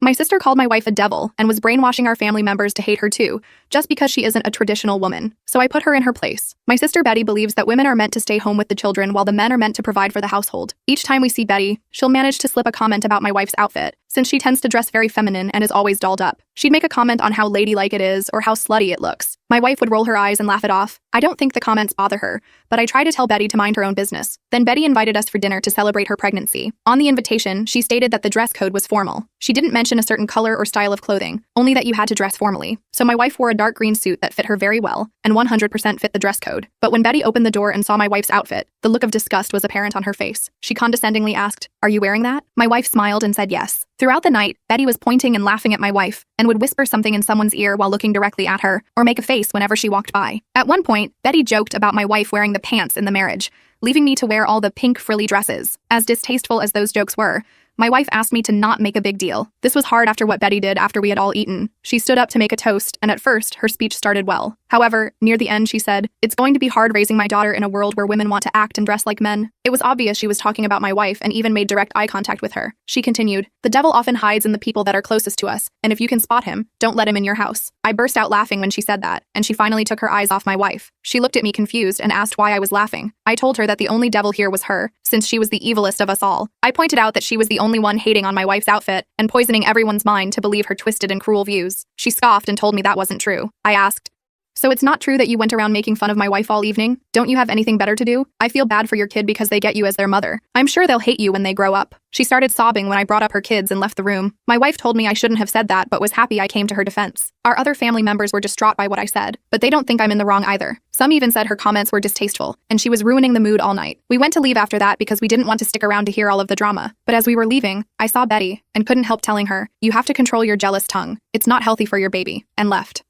My sister called my wife a devil and was brainwashing our family members to hate her too, just because she isn't a traditional woman. So I put her in her place. My sister Betty believes that women are meant to stay home with the children while the men are meant to provide for the household. Each time we see Betty, she'll manage to slip a comment about my wife's outfit, since she tends to dress very feminine and is always dolled up. She'd make a comment on how ladylike it is or how slutty it looks. My wife would roll her eyes and laugh it off. I don't think the comments bother her, but I try to tell Betty to mind her own business. Then Betty invited us for dinner to celebrate her pregnancy. On the invitation, she stated that the dress code was formal. She didn't mention a certain color or style of clothing, only that you had to dress formally. So my wife wore a dark green suit that fit her very well, and 100% fit the dress code. But when Betty opened the door and saw my wife's outfit, the look of disgust was apparent on her face. She condescendingly asked, "Are you wearing that?" My wife smiled and said yes. Throughout the night, Betty was pointing and laughing at my wife, and would whisper something in someone's ear while looking directly at her, or make a face whenever she walked by. At one point, Betty joked about my wife wearing the pants in the marriage, leaving me to wear all the pink frilly dresses. As distasteful as those jokes were, my wife asked me to not make a big deal. This was hard after what Betty did after we had all eaten. She stood up to make a toast, and at first, her speech started well. However, near the end she said, "It's going to be hard raising my daughter in a world where women want to act and dress like men." It was obvious she was talking about my wife and even made direct eye contact with her. She continued, "The devil often hides in the people that are closest to us, and if you can spot him, don't let him in your house." I burst out laughing when she said that, and she finally took her eyes off my wife. She looked at me confused and asked why I was laughing. I told her that the only devil here was her, since she was the evilest of us all. I pointed out that she was the only one hating on my wife's outfit and poisoning everyone's mind to believe her twisted and cruel views. She scoffed and told me that wasn't true. I asked, "So it's not true that you went around making fun of my wife all evening? Don't you have anything better to do? I feel bad for your kid because they get you as their mother. I'm sure they'll hate you when they grow up." She started sobbing when I brought up her kids and left the room. My wife told me I shouldn't have said that but was happy I came to her defense. Our other family members were distraught by what I said, but they don't think I'm in the wrong either. Some even said her comments were distasteful, and she was ruining the mood all night. We went to leave after that because we didn't want to stick around to hear all of the drama. But as we were leaving, I saw Betty and couldn't help telling her, "You have to control your jealous tongue. It's not healthy for your baby," and left.